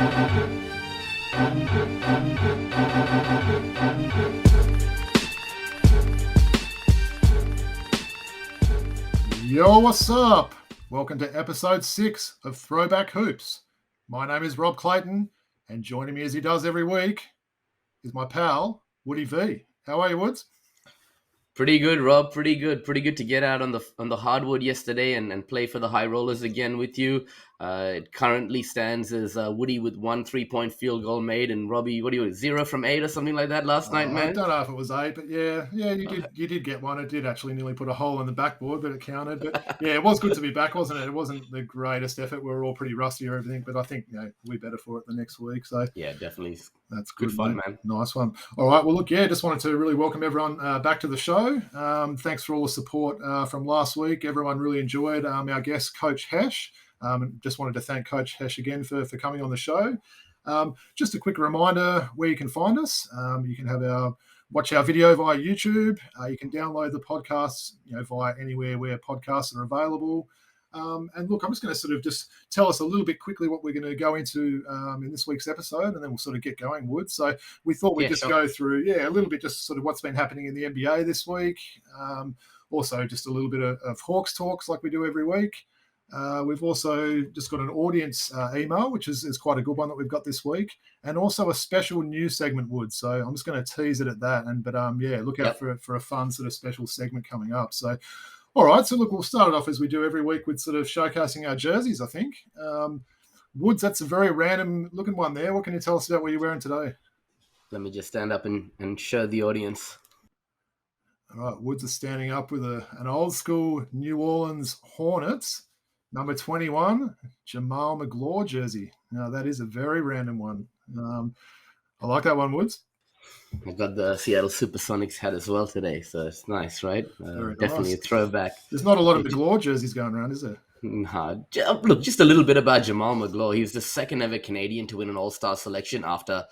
Yo, what's up? Welcome to episode 6 of Throwback Hoops. My name is Rob Clayton, and joining me as he does every week is my pal, Woody V. How are you, Woods? Pretty good, Rob. Pretty good. Pretty good to get out on the hardwood yesterday and play for the High Rollers again with you. It currently stands as Woody with 1 3-point field goal made, and Robbie, what do you 0 from 8 or something like that last night, man? I don't know if it was 8, but yeah, you did get one. It did actually nearly put a hole in the backboard, but it counted. But yeah, it was good to be back, wasn't it? It wasn't the greatest effort. We were all pretty rusty or everything, but I think we're better for it the next week. So yeah, definitely. That's good fun, man. Nice one. All right. Well, look, just wanted to really welcome everyone back to the show. Thanks for all the support from last week. Everyone really enjoyed our guest, Coach Hesh. Just wanted to thank Coach Hesh again for coming on the show. Just a quick reminder where you can find us. You can watch our video via YouTube. You can download the podcasts via anywhere where podcasts are available. And look, I'm just going to sort of just tell us a little bit quickly what we're going to go into in this week's episode, and then we'll sort of get going, Wood. So we thought we'd go through, a little bit just sort of what's been happening in the NBA this week. Also, just a little bit of Hawks talks like we do every week. We've also just got an audience email, which is quite a good one that we've got this week, and also a special news segment, Wood. So I'm just going to tease it at that. But look out for a fun sort of special segment coming up. So. All right, so look, we'll start it off as we do every week with sort of showcasing our jerseys, I think. Woods, that's a very random looking one there. What can you tell us about what you're wearing today? Let me just stand up and show the audience. All right, Woods is standing up with an old school New Orleans Hornets, number 21, Jamaal Magloire jersey. Now, that is a very random one. I like that one, Woods. I got the Seattle Supersonics hat as well today, so it's nice, right? Definitely nice. A throwback. There's not a lot of Magloire jerseys going around, is there? Nah. Look, just a little bit about Jamaal Magloire. He was the second ever Canadian to win an All-Star selection after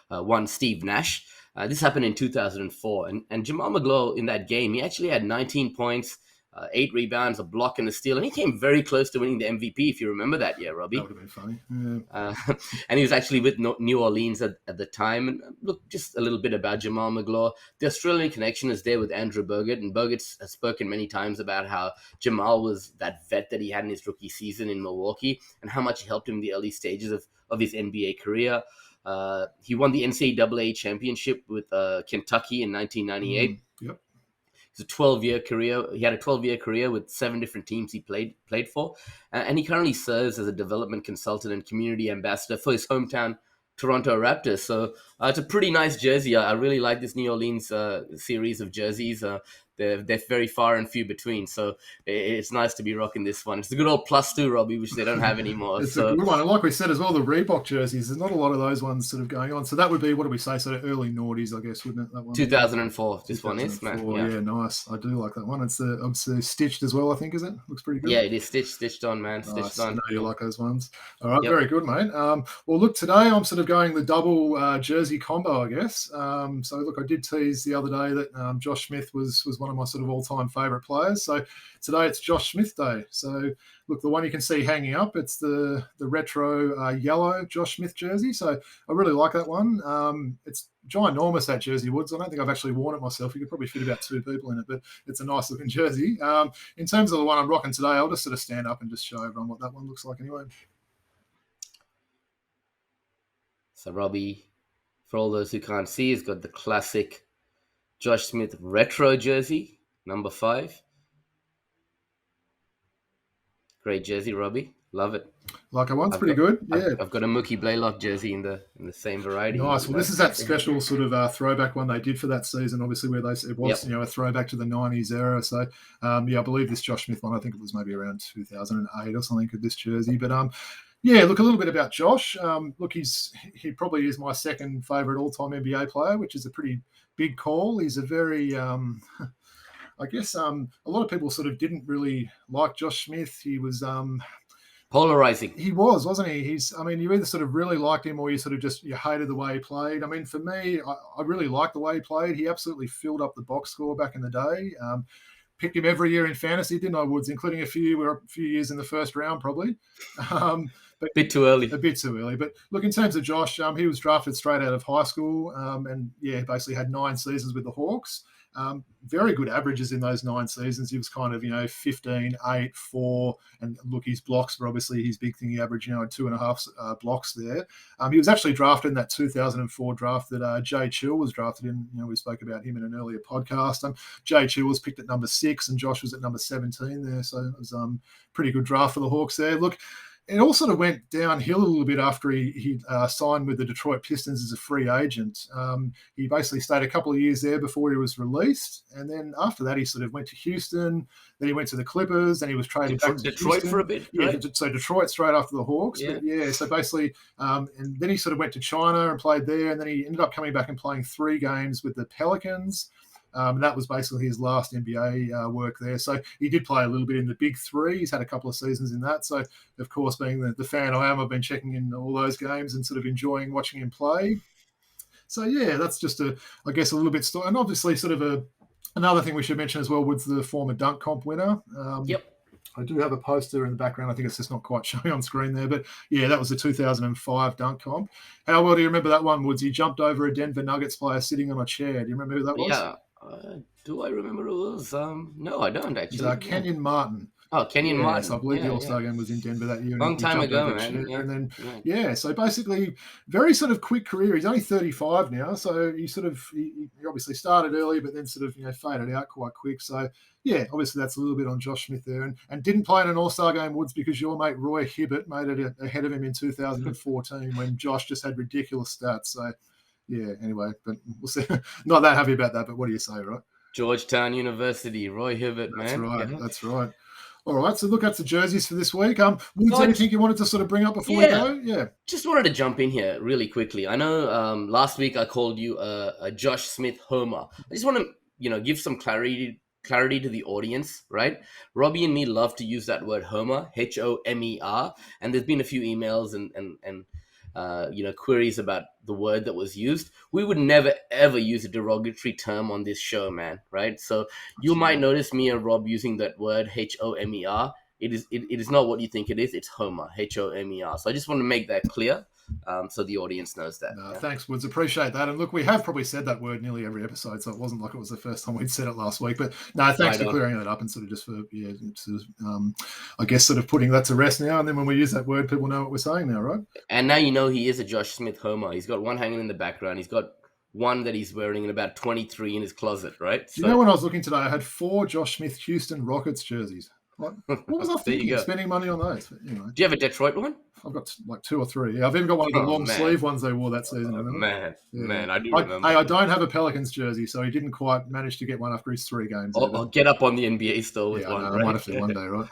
one Steve Nash. This happened in 2004. And Jamaal Magloire, in that game, he actually had 19 points, 8 rebounds, a block, and a steal. And he came very close to winning the MVP, if you remember that year, Robbie. That would have been funny. Yeah. And he was actually with New Orleans at the time. And look, just a little bit about Jamaal Magloire. The Australian connection is there with Andrew Bogut. And Bogut has spoken many times about how Jamaal was that vet that he had in his rookie season in Milwaukee and how much it helped him in the early stages of his NBA career. He won the NCAA championship with Kentucky in 1998. Yep. It's a 12-year career. He had a 12-year career with 7 different teams he played for. And he currently serves as a development consultant and community ambassador for his hometown Toronto Raptors. So it's a pretty nice jersey. I really like this New Orleans series of jerseys. They're very far and few between. So it's nice to be rocking this one. It's a good old +2, Robbie, which they don't have anymore. It's a good one. And like we said as well, the Reebok jerseys, there's not a lot of those ones sort of going on. So that would be, what do we say, sort of early noughties, I guess, wouldn't it? That one. 2004, this one is, man. Yeah, nice. I do like that one. It's obviously stitched as well, I think, is it? Looks pretty good. Yeah, it is stitched on, man. Nice. Stitched on. I know you like those ones. All right, Very good, mate. Well, look, today I'm sort of going the double jersey combo, I guess. So, look, I did tease the other day that Josh Smith was one of my sort of all-time favourite players. So today it's Josh Smith Day. So look, the one you can see hanging up, it's the retro yellow Josh Smith jersey. So I really like that one. It's ginormous, that jersey, Woods. I don't think I've actually worn it myself. You could probably fit about 2 people in it, but it's a nice looking jersey. In terms of the one I'm rocking today, I'll just sort of stand up and just show everyone what that one looks like anyway. So Robbie, for all those who can't see, has got the classic Josh Smith retro jersey. Number 5. Great jersey, Robbie. Love it. Like I once, pretty good. Yeah. I've got a Mookie Blaylock jersey in the same variety. Nice. Well, this is that special sort of throwback one they did for that season, obviously, where it was a throwback to the 90s era. So, I believe this Josh Smith one, I think it was maybe around 2008 or something of this jersey. But, look, a little bit about Josh. Look, he probably is my second favourite all-time NBA player, which is a pretty big call. He's a very... I guess a lot of people sort of didn't really like Josh Smith. He was polarizing. He was, wasn't he? You either sort of really liked him or you sort of you hated the way he played. I mean, for me, I really liked the way he played. He absolutely filled up the box score back in the day. Picked him every year in fantasy, didn't I, Woods? Including a few years in the first round, probably. but Bit too early. A bit too early. But look, in terms of Josh, he was drafted straight out of high school, and basically had 9 seasons with the Hawks. Very good averages in those 9 seasons. He was kind of, 15, 8, 4, and look, his blocks were obviously his big thing. He averaged, 2.5 blocks there. He was actually drafted in that 2004 draft that Jay Chill was drafted in. We spoke about him in an earlier podcast. Jay Chill was picked at number 6, and Josh was at number 17 there. So it was pretty good draft for the Hawks there. Look, it all sort of went downhill a little bit after he signed with the Detroit Pistons as a free agent. He basically stayed a couple of years there before he was released. And then after that, he sort of went to Houston. Then he went to the Clippers. Then he was traded back to Detroit Houston. for a bit, right? Yeah, so Detroit straight after the Hawks. Yeah. But so basically, and then he sort of went to China and played there. And then he ended up coming back and playing 3 games with the Pelicans. And that was basically his last NBA work there. So he did play a little bit in the Big 3. He's had a couple of seasons in that. So, of course, being the fan I am, I've been checking in all those games and sort of enjoying watching him play. So, that's just, a little bit – and obviously sort of another thing we should mention as well was the former dunk comp winner. Yep. I do have a poster in the background. I think it's just not quite showing on screen there. But, that was the 2005 dunk comp. How well do you remember that one, Woods? He jumped over a Denver Nuggets player sitting on a chair. Do you remember who that was? Yeah. Do I remember who it was? No, I don't actually. It's Kenyon Martin. Oh, Kenyon Martin. So I believe the All-Star game was in Denver that year. Long time ago, man. Yeah. And then, so basically, very sort of quick career. He's only 35 now, so he obviously started early, but then sort of faded out quite quick. So obviously that's a little bit on Josh Smith there, and didn't play in an All-Star game, Woods, because your mate Roy Hibbert made it ahead of him in 2014 when Josh just had ridiculous stats. So. Anyway, but we'll see. Not that happy about that, but what do you say, right? Georgetown University, Roy Hibbert, man. That's right. All right, so look, that's the jerseys for this week. Woods, anything you wanted to sort of bring up before we go? Yeah. Just wanted to jump in here really quickly. I know last week I called you a Josh Smith homer. I just want to, give some clarity to the audience, right? Robbie and me love to use that word homer, Homer, and there's been a few emails and queries about the word that was used. We would never, ever use a derogatory term on this show, man, right? So you might notice me and Rob using that word, Homer. It is not what you think it is. It's Homer, Homer. So I just want to make that clear so the audience knows that. Thanks, Woods. Appreciate that. And look, we have probably said that word nearly every episode, so it wasn't like it was the first time we'd said it last week. But no, thanks for clearing that up and sort of just for, I guess sort of putting that to rest now. And then when we use that word, people know what we're saying now, right? And now you know he is a Josh Smith homer. He's got one hanging in the background. He's got one that he's wearing in about 23 in his closet, right? So, when I was looking today, I had 4 Josh Smith Houston Rockets jerseys. What was I thinking? Spending money on those? But, Do you have a Detroit one? I've got like 2 or 3. Yeah, I've even got one of the long sleeve ones they wore that season. Man, I do remember. I don't have a Pelicans jersey, so he didn't quite manage to get one after his 3 games. I'll get up on the NBA store with one. I might have to one day, right?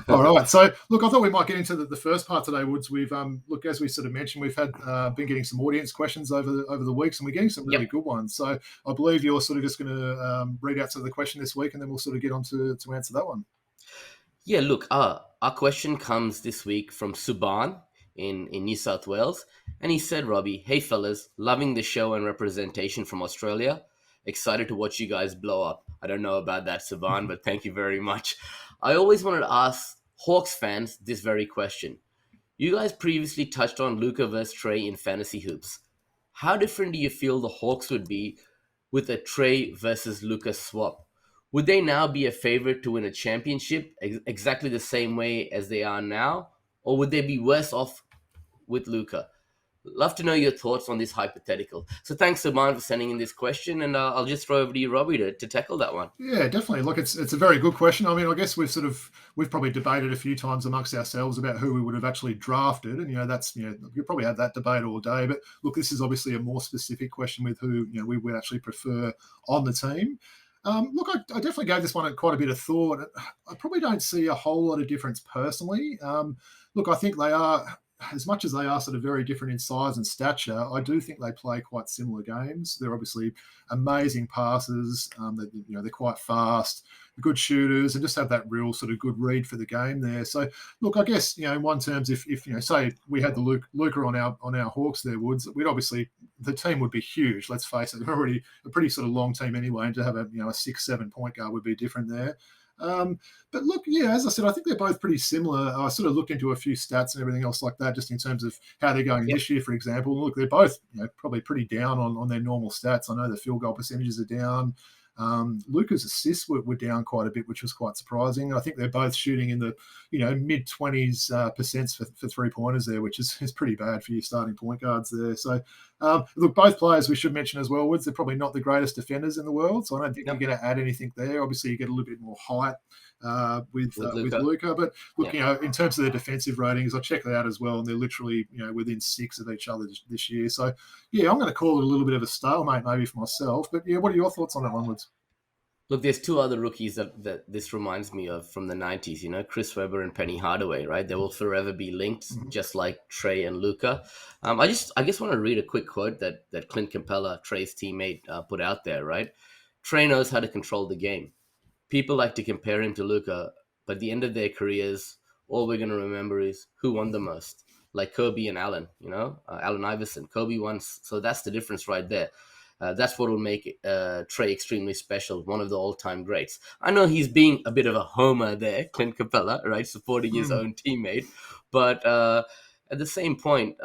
All right. So, look, I thought we might get into the first part today, Woods. We've look, as we sort of mentioned, we've had been getting some audience questions over the weeks, and we're getting some really good ones. So, I believe you're sort of just going to read out some of the question this week, and then we'll sort of get on to answer that one. Yeah, look, our question comes this week from Subhan in New South Wales. And he said, Robbie, hey fellas, loving the show and representation from Australia. Excited to watch you guys blow up. I don't know about that, Subhan, but thank you very much. I always wanted to ask Hawks fans this very question. You guys previously touched on Luka versus Trey in fantasy hoops. How different do you feel the Hawks would be with a Trey versus Luka swap? Would they now be a favorite to win a championship exactly the same way as they are now? Or would they be worse off with Luka? Love to know your thoughts on this hypothetical. So thanks, Subhan, for sending in this question, and I'll just throw over to you, Robbie, to tackle that one. Yeah, definitely. Look, it's a very good question. I mean, I guess we've probably debated a few times amongst ourselves about who we would have actually drafted, and that's you probably had that debate all day. But look, this is obviously a more specific question with who we would actually prefer on the team. Look, I definitely gave this one quite a bit of thought. I probably don't see a whole lot of difference personally. Look, I think they are, as much as they are sort of very different in size and stature, I do think they play quite similar games. They're obviously amazing passers. They're quite fast, good shooters, and just have that real sort of good read for the game there. So, look, I guess in one terms, if say we had the Luka on our Hawks there, Woods, we'd obviously the team would be huge. Let's face it, they're already a pretty sort of long team anyway, and to have a 6-7 point guard would be different there. But look, yeah, as I said, I think they're both pretty similar. I sort of looked into a few stats and everything else like that, just in terms of how they're going Yep. this year, for example. Look, they're both probably pretty down on their normal stats. I know the field goal percentages are down. Luka's assists were down quite a bit, which was quite surprising. I think they're both shooting in the mid 20s percent for 3-pointers there, which is pretty bad for your starting point guards there. So look, both players we should mention as well, Woods, they're probably not the greatest defenders in the world, so I don't think Yep. you're going to add anything there. Obviously, you get a little bit more height with Luka. Luka, but look, Yeah. in terms of their defensive ratings, I checked that out as well, and they're literally within 6 of each other this year. So yeah, I'm going to call it a little bit of a stalemate maybe for myself. But yeah, what are your thoughts on that one, Woods? Look, there's two other rookies that this reminds me of from the 90s, Chris Webber and Penny Hardaway, right? They will forever be linked, just like Trey and Luka. I guess want to read a quick quote that Clint Capella, Trey's teammate, put out there, right? Trey knows how to control the game. People like to compare him to Luka, but at the end of their careers, all we're going to remember is who won the most, like Kobe and Allen, Allen Iverson. Kobe won, so that's the difference right there. That's what will make Trey extremely special, one of the all-time greats. I know he's being a bit of a homer there, Clint Capella, right, supporting his own teammate, but at the same point,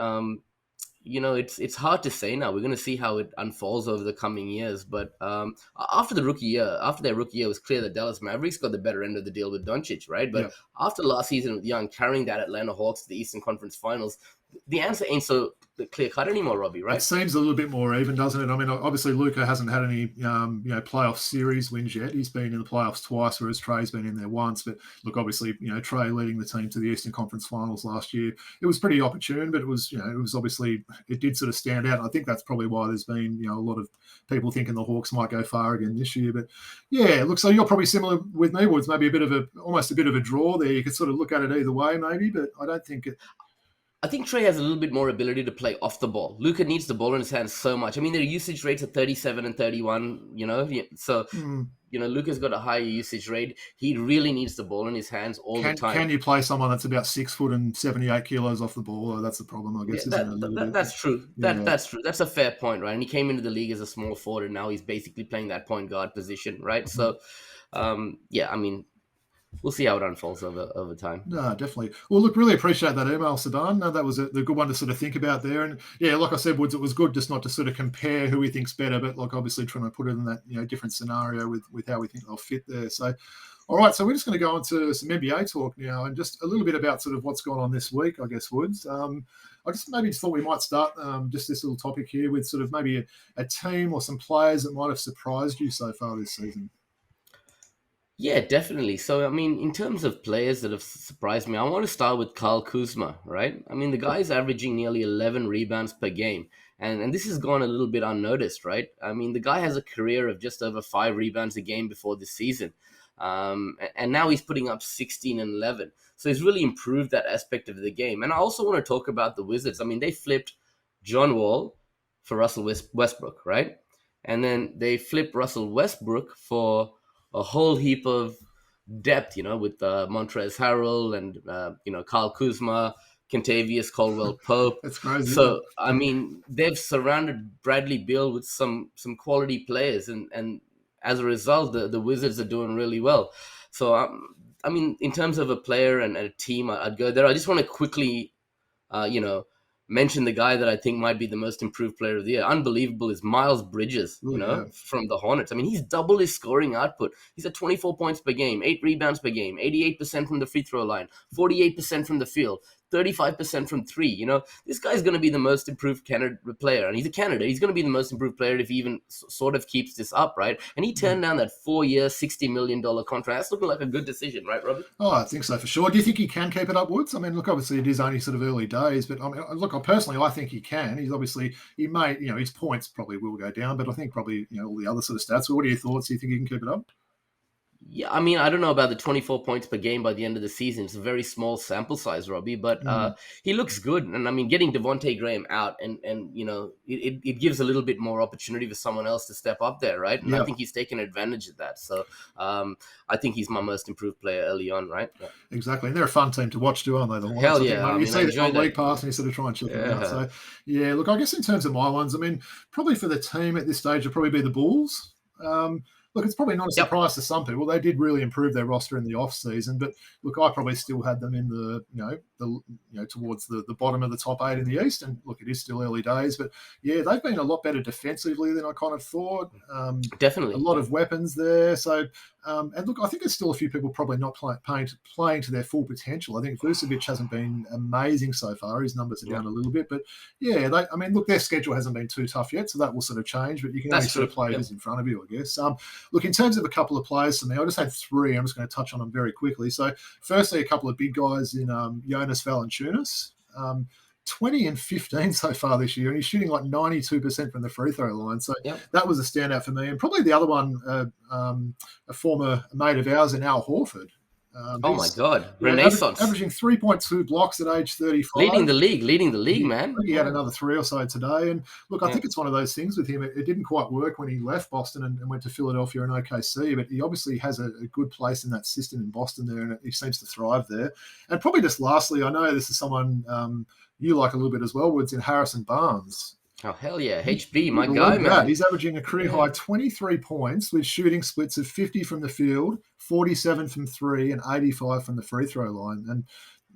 it's hard to say now. We're going to see how it unfolds over the coming years. But after their rookie year, it was clear that Dallas Mavericks got the better end of the deal with Doncic, right? But after last season with Young carrying that Atlanta Hawks to the Eastern Conference Finals, the answer ain't so clear-cut anymore, Robbie, right? It seems a little bit more even, doesn't it? I mean, obviously Luka hasn't had any, playoff series wins yet. He's been in the playoffs twice, whereas Trey's been in there once. But look, obviously, Trey leading the team to the Eastern Conference Finals last year, it was pretty opportune, but it was obviously, it did sort of stand out. And I think that's probably why there's been, a lot of people thinking the Hawks might go far again this year. But yeah, look, so you're probably similar with me, Woods. Maybe almost a bit of a draw there. You could sort of look at it either way, maybe, but I don't think it. I think Trey has a little bit more ability to play off the ball. Luka needs the ball in his hands so much. I mean, their usage rates are 37 and 31, So, Luka's got a higher usage rate. He really needs the ball in his hands all the time. Can you play someone that's about 6 foot and 78 kilos off the ball? That's the problem, I guess, isn't it? That's true. Yeah. That's true. That's a fair point, right? And he came into the league as a small forward, and now he's basically playing that point guard position, right? So, we'll see how it unfolds over time. No, definitely. Well, look, really appreciate that email, Sadan. That was the good one to sort of think about there. And yeah, like I said, Woods, it was good just not to sort of compare who we think's better, but like obviously trying to put it in that different scenario with how we think they'll fit there. So, all right, so we're just going to go on to some NBA talk now and just a little bit about sort of what's gone on this week, I guess, Woods. I just thought we might start just this little topic here with sort of maybe a team or some players that might have surprised you so far this season. Yeah, definitely. So, I mean, in terms of players that have surprised me, I want to start with Kyle Kuzma, right? I mean, the guy's averaging nearly 11 rebounds per game. And this has gone a little bit unnoticed, right? I mean, the guy has a career of just over 5 rebounds a game before this season. And now he's putting up 16 and 11. So he's really improved that aspect of the game. And I also want to talk about the Wizards. I mean, they flipped John Wall for Russell Westbrook, right? And then they flipped Russell Westbrook for a whole heap of depth, with Montrezl Harrell and, Kyle Kuzma, Kentavious Caldwell-Pope. That's crazy. So, I mean, they've surrounded Bradley Beal with some quality players. And as a result, the Wizards are doing really well. So, I mean, in terms of a player and a team, I'd go there. I just want to quickly, mention the guy that I think might be the most improved player of the year. Unbelievable is Miles Bridges, from the Hornets. I mean, he's double his scoring output. He's at 24 points per game, 8 rebounds per game, 88% from the free throw line, 48% from the field, 35% from 3. This guy's going to be the most improved player. And he's a candidate. He's going to be the most improved player if he even sort of keeps this up, right? And he turned down that 4-year, $60 million contract. That's looking like a good decision, right, Robbie? Oh, I think so for sure. Do you think he can keep it up, Woods? I mean, look, obviously it is only sort of early days, but I mean, look, personally, I think he can. He's obviously, he may, his points probably will go down, but I think probably, all the other sort of stats. What are your thoughts? Do you think he can keep it up? Yeah, I mean, I don't know about the 24 points per game by the end of the season. It's a very small sample size, Robbie, but he looks good. And I mean, getting Devontae Graham out and it gives a little bit more opportunity for someone else to step up there, right? And I think he's taken advantage of that. So I think he's my most improved player early on, right? Yeah. Exactly. And they're a fun team to watch too, aren't they? The Hornets, hell yeah. You see them on League Pass and you sort of try and check them out. So, yeah, look, I guess in terms of my ones, I mean, probably for the team at this stage, it'll probably be the Bulls. look, it's probably not a Yep. surprise to some people. They did really improve their roster in the off season, but look, I probably still had them in towards the bottom of the top 8 in the East. And look, it is still early days, but yeah, they've been a lot better defensively than I kind of thought. Definitely. A lot of weapons there. So, and look, I think there's still a few people probably not playing to their full potential. I think Vucevic hasn't been amazing so far. His numbers are down a little bit, but yeah, look, their schedule hasn't been too tough yet, so that will sort of change, but you can only sort of play who's in front of you, I guess. Look, in terms of a couple of players for me, I just had 3. I'm just going to touch on them very quickly. So, firstly, a couple of big guys in Jonas Valanciunas. 20 and 15 so far this year, and he's shooting like 92% from the free throw line. So that was a standout for me. And probably the other one, a former mate of ours in Al Horford. Oh my God, Renaissance! Averaging 3.2 blocks at age 35, leading the league, man. He had another 3 or so today, and look, I think it's one of those things with him. It didn't quite work when he left Boston and went to Philadelphia and OKC, but he obviously has a good place in that system in Boston there, and he seems to thrive there. And probably just lastly, I know this is someone you like a little bit as well, Woods, in Harrison Barnes. Oh, hell yeah. HB, my guy, man. He's averaging a career high 23 points with shooting splits of 50 from the field, 47 from 3, and 85 from the free throw line. And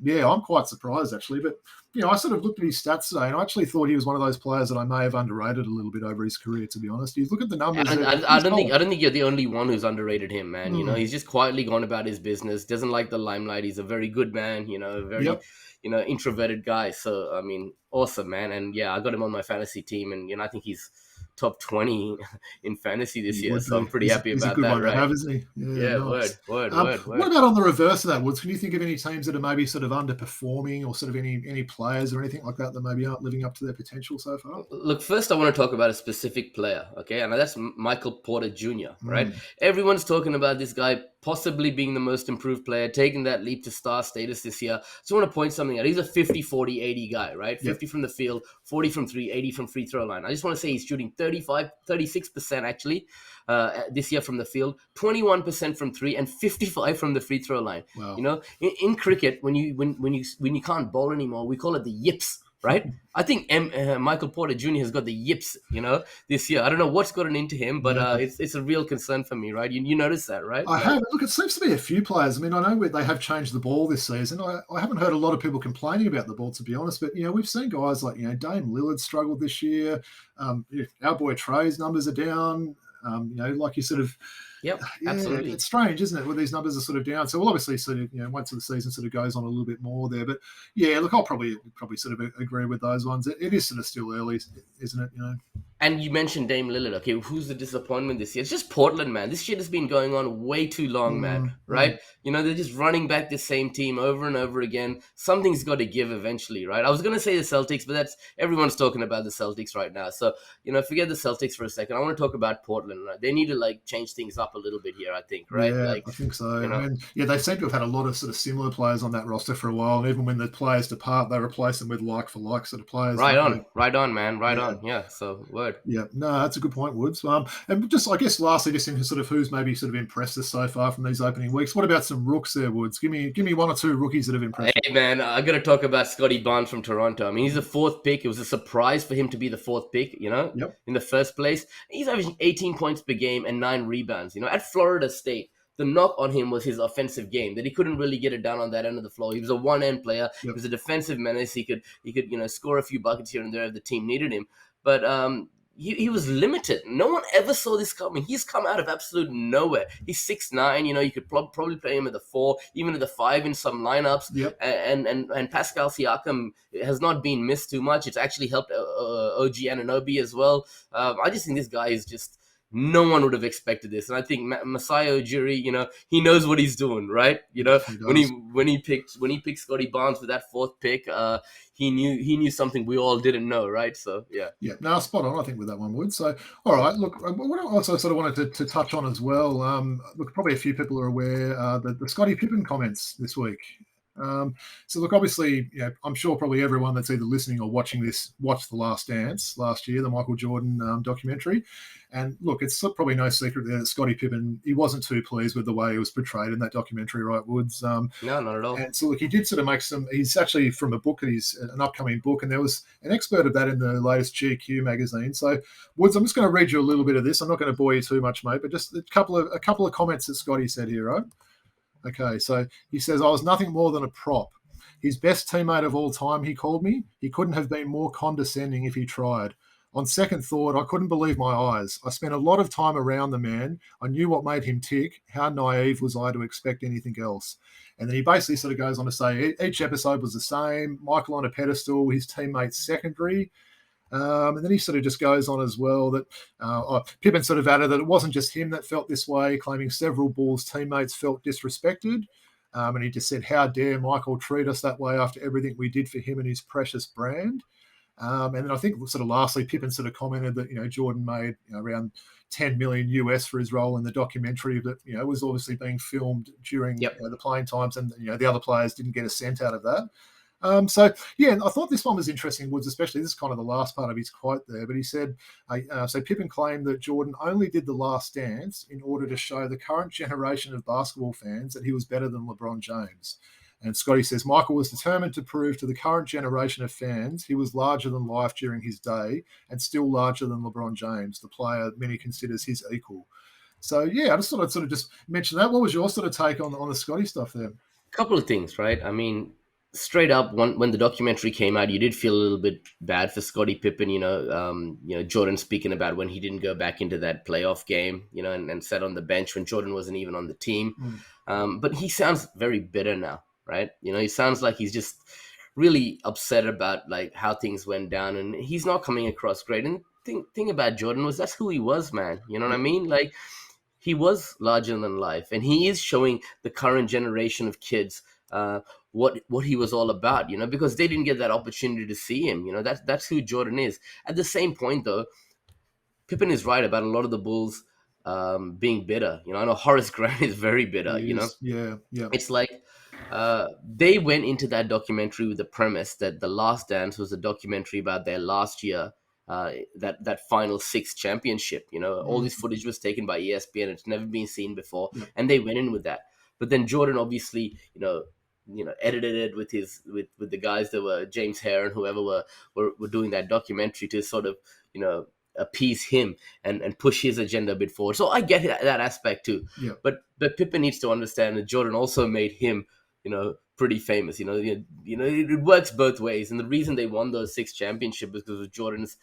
yeah, I'm quite surprised actually. But, I sort of looked at his stats today and I actually thought he was one of those players that I may have underrated a little bit over his career, to be honest. You look at the numbers. I don't think you're the only one who's underrated him, man. He's just quietly gone about his business, doesn't like the limelight. He's a very good man, very introverted guy. So, I mean, awesome, man. And yeah, I got him on my fantasy team, and I think he's top 20 in fantasy this year. So I'm pretty happy about that, right? Have, isn't he? Yeah, nice. Word. What about on the reverse of that, Woods? Can you think of any teams that are maybe sort of underperforming, or sort of any players or anything like that maybe aren't living up to their potential so far? Look, first I want to talk about a specific player, okay? And that's Michael Porter Jr., right? Everyone's talking about this guy possibly being the most improved player, taking that leap to star status this year. So I want to point something out. He's a 50, 40, 80 guy, right? 50 from the field, 40 from 3, 80 from free throw line. I just want to say he's shooting 36% actually this year from the field, 21% from 3, and 55 from the free throw line. Wow. In cricket, when you can't bowl anymore, we call it the yips. Right, I think Michael Porter Jr. has got the yips, this year. I don't know what's gotten into him, but it's a real concern for me, right? You notice that, right? I have. Look, it seems to be a few players. I mean, I know they have changed the ball this season. I haven't heard a lot of people complaining about the ball, to be honest. But we've seen guys like Dame Lillard struggled this year. Our boy Trey's numbers are down. Like you sort of. Yep, absolutely. It's strange, isn't it, when these numbers are sort of down? So we'll obviously sort of, once the season sort of goes on a little bit more there. But yeah, look, I'll probably sort of agree with those ones. It is sort of still early, isn't it? And you mentioned Dame Lillard. Okay, who's the disappointment this year? It's just Portland, man. This shit has been going on way too long, man. Right? They're just running back the same team over and over again. Something's got to give eventually, right? I was going to say the Celtics, but everyone's talking about the Celtics right now. So, forget the Celtics for a second. I want to talk about Portland, right? They need to change things up a little bit here, I think, right? Yeah, I think so. And they seem to have had a lot of sort of similar players on that roster for a while. And even when the players depart, they replace them with like for like sort of players. Right on, man. Right on. Yeah. So word. Yeah. No, that's a good point, Woods. And just, I guess, lastly, just into sort of who's maybe sort of impressed us so far from these opening weeks. What about some rooks there, Woods? Give me 1 or 2 rookies that have impressed. Hey, man, I got to talk about Scotty Barnes from Toronto. I mean, he's the 4th pick. It was a surprise for him to be the 4th pick, in the first place. He's averaging 18 points per game and 9 rebounds. At Florida State, the knock on him was his offensive game, that he couldn't really get it down on that end of the floor. He was a one-end player. He was a defensive menace. He could score a few buckets here and there if the team needed him. But he was limited. No one ever saw this coming. He's come out of absolute nowhere. He's 6'9". You could probably play him at the 4, even at the 5 in some lineups. Yep. And Pascal Siakam has not been missed too much. It's actually helped OG Anunoby as well. I just think this guy is just. No one would have expected this, and I think Masai Ujiri, he knows what he's doing, right? When he picked Scotty Barnes with that 4th pick, he knew something we all didn't know, right? So yeah, no, spot on. I think with that one, Wood. So all right, look, what I also sort of wanted to touch on as well. Look, probably a few people are aware that the Scottie Pippen comments this week. So look, obviously, I'm sure probably everyone that's either listening or watching this watched The Last Dance last year, the Michael Jordan documentary. And look, it's probably no secret there that Scottie Pippen, he wasn't too pleased with the way he was portrayed in that documentary, right, Woods? No, not at all. And so look, he did sort of make he's actually from a book, he's an upcoming book, and there was an expert of that in the latest GQ magazine. So Woods, I'm just going to read you a little bit of this. I'm not going to bore you too much, mate, but just a couple of comments that Scottie said here, right? Okay, so he says, I was nothing more than a prop. His best teammate of all time, he called me. He couldn't have been more condescending if he tried. On second thought, I couldn't believe my eyes. I spent a lot of time around the man. I knew what made him tick. How naive was I to expect anything else? And then he basically sort of goes on to say each episode was the same. Michael on a pedestal, his teammates secondary. And then he sort of just goes on as well that Pippen sort of added that it wasn't just him that felt this way, claiming several Bulls teammates felt disrespected. And he just said, how dare Michael treat us that way after everything we did for him and his precious brand. And then I think sort of lastly, Pippen sort of commented that, Jordan made around 10 million US for his role in the documentary that, was obviously being filmed during the playing times, and, the other players didn't get a cent out of that. So I thought this one was interesting, Woods, especially. This is kind of the last part of his quote there, but he said, so Pippen claimed that Jordan only did The Last Dance in order to show the current generation of basketball fans that he was better than LeBron James. And Scottie says, Michael was determined to prove to the current generation of fans he was larger than life during his day and still larger than LeBron James, the player many considers his equal. So, I just thought I'd sort of just mention that. What was your sort of take on the Scottie stuff there? A couple of things, right? I mean, straight up, when the documentary came out, you did feel a little bit bad for Scottie Pippen. Jordan speaking about when he didn't go back into that playoff game, and sat on the bench when Jordan wasn't even on the team. But he sounds very bitter now, right? He sounds like he's just really upset about like how things went down, and he's not coming across great. And thing about Jordan was that's who he was, man. You know what I mean? Like, he was larger than life, and he is showing the current generation of kids what he was all about, because they didn't get that opportunity to see him. That's who Jordan is. At the same point, though, Pippen is right about a lot of the Bulls being bitter. I know Horace Grant is very bitter. Yeah. It's like they went into that documentary with the premise that The Last Dance was a documentary about their last year. That final six championship, all this footage was taken by ESPN. It's never been seen before, and they went in with that. But then Jordan obviously, edited it with the guys that were James Hare and whoever were doing that documentary to sort of, appease him and push his agenda a bit forward. So I get that aspect too. Yeah. But Pippen needs to understand that Jordan also made him, pretty famous. It works both ways, and the reason they won those six championships is because of Jordan's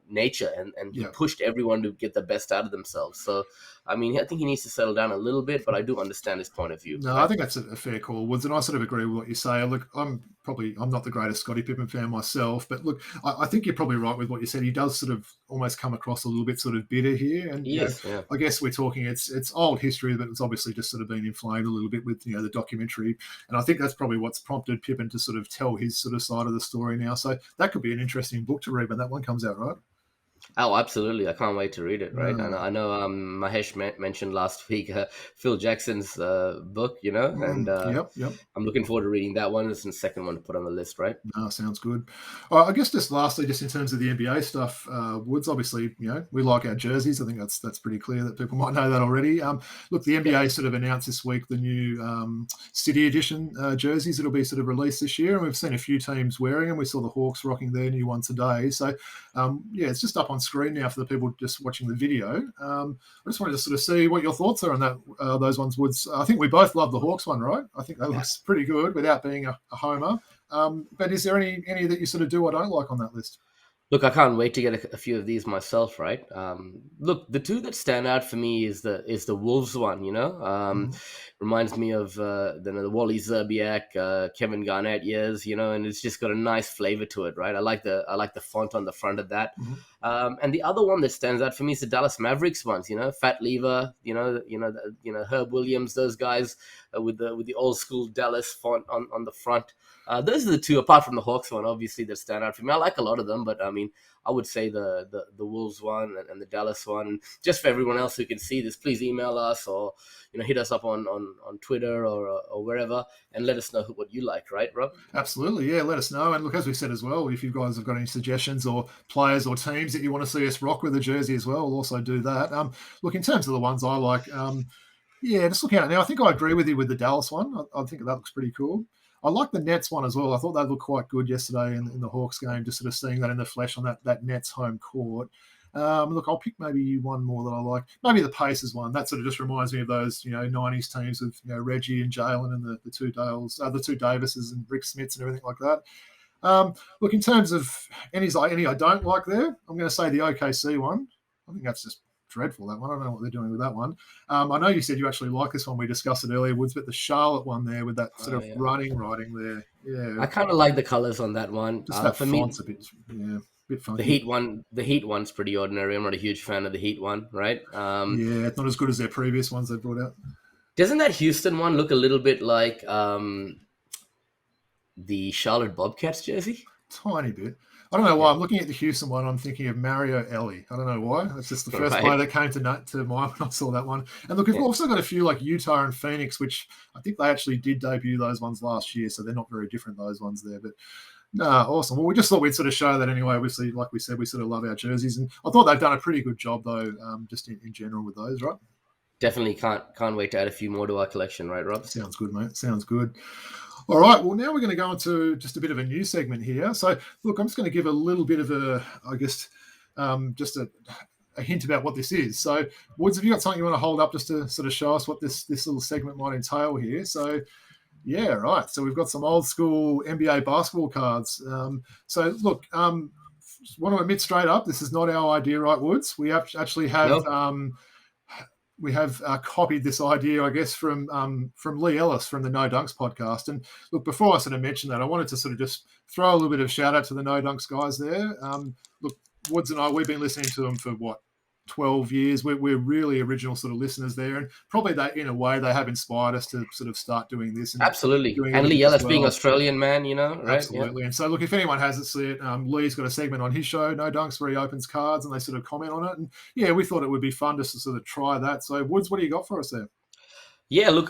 nature, and he pushed everyone to get the best out of themselves. So I mean, I think he needs to settle down a little bit, but I do understand his point of view. No, I think that's a fair call, Woods, and I sort of agree with what you say. Look, I'm not the greatest Scottie Pippen fan myself, but look, I think you're probably right with what you said. He does sort of almost come across a little bit sort of bitter here, and I guess we're talking it's old history, but it's obviously just sort of been inflamed a little bit with the documentary, and I think that's probably what's prompted Pippen to sort of tell his sort of side of the story now. So that could be an interesting book to read when that one comes out, right? Oh, absolutely. I can't wait to read it, right? I know Mahesh mentioned last week Phil Jackson's book, and I'm looking forward to reading that one. It's the second one to put on the list, right? No, sounds good. I guess just lastly, just in terms of the NBA stuff, Woods, obviously, we like our jerseys. I think that's pretty clear that people might know that already. Look, the NBA sort of announced this week the new City Edition jerseys that'll be sort of released this year, and we've seen a few teams wearing them. We saw the Hawks rocking their new one today. So, it's just up on screen now for the people just watching the video. I just wanted to sort of see what your thoughts are on that. Those ones, Woods. I think we both love the Hawks one, right? I think that looks pretty good without being a homer. But is there any that you sort of do or don't like on that list? Look, I can't wait to get a few of these myself, right? Look, the two that stand out for me is the Wolves one, reminds me of the Wally Zerbiak, Kevin Garnett years, and it's just got a nice flavor to it, right? I like the font on the front of that. And the other one that stands out for me is the Dallas Mavericks ones, Fat Lever, Herb Williams, those guys with the old school Dallas font on the front. Those are the two, apart from the Hawks one, obviously, that stand out for me. I like a lot of them, but I mean, I would say the Wolves one and the Dallas one. And just for everyone else who can see this, please email us or hit us up on Twitter or wherever and let us know what you like, right, Rob? Absolutely, yeah. Let us know. And look, as we said as well, if you guys have got any suggestions or players or teams that you want to see us rock with a jersey as well, we'll also do that. Look, in terms of the ones I like, yeah, just looking at it now, I think I agree with you with the Dallas one. I think that looks pretty cool. I like the Nets one as well. I thought they looked quite good yesterday in the Hawks game, just sort of seeing that in the flesh on that Nets home court. Look, I'll pick maybe one more that I like. Maybe the Pacers one. That sort of just reminds me of those, 90s teams with Reggie and Jalen and the two Dales, the two Davises and Rick Smiths and everything like that. Look, in terms of any I don't like there, I'm going to say the OKC one. I think that's just dreadful, that one. I don't know what they're doing with that one. I know you said you actually like this one. We discussed it earlier, Woods, but the Charlotte one there with that sort of writing there. Yeah. I kind of like the colors on that one. Just that for font's me, a bit funky. The Heat one's pretty ordinary. I'm not a huge fan of the Heat one, right? Yeah, it's not as good as their previous ones they brought out. Doesn't that Houston one look a little bit like the Charlotte Bobcats jersey? Tiny bit. I don't know why. I'm looking at the Houston one. I'm thinking of Mario Ellie. I don't know why. That's just the first player that came to mind when I saw that one. And look, we've also got a few like Utah and Phoenix, which I think they actually did debut those ones last year, so they're not very different, those ones there. But no, awesome. Well, we just thought we'd sort of show that anyway. Obviously, like we said, we sort of love our jerseys. And I thought they've done a pretty good job, though, just in general with those, right? Definitely can't wait to add a few more to our collection, right, Rob? Sounds good, mate. Sounds good. All right, well, now we're going to go into just a bit of a new segment here. So, look, I'm just going to give a little bit of just a hint about what this is. So, Woods, have you got something you want to hold up just to sort of show us what this little segment might entail here? So, yeah, right. So we've got some old school NBA basketball cards. So, look, want to admit straight up, this is not our idea, right, Woods? We actually have... Nope. We have copied this idea, I guess, from Lee Ellis from the No Dunks podcast. And look, before I sort of mention that, I wanted to sort of just throw a little bit of shout out to the No Dunks guys there. Look, Woods and I, we've been listening to them for 12 years. We're really original sort of listeners there, and probably that in a way they have inspired us to sort of start doing this. And absolutely, and Lee Ellis being Australian, man, right? Absolutely. Yeah. And so, look, if anyone hasn't seen it, Lee's got a segment on his show, No Dunks, where he opens cards and they sort of comment on it. And yeah, we thought it would be fun just to sort of try that. So, Woods, what do you got for us there? Yeah, look.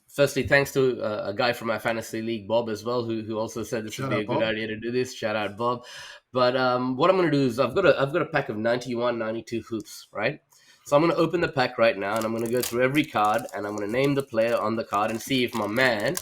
Firstly, thanks to a guy from our fantasy league, Bob, as well, who also said this would be a good idea to do this. Shout out, Bob. But what I'm going to do is I've got a pack of 91, 92 hoops, right? So I'm going to open the pack right now, and I'm going to go through every card, and I'm going to name the player on the card and see if my man,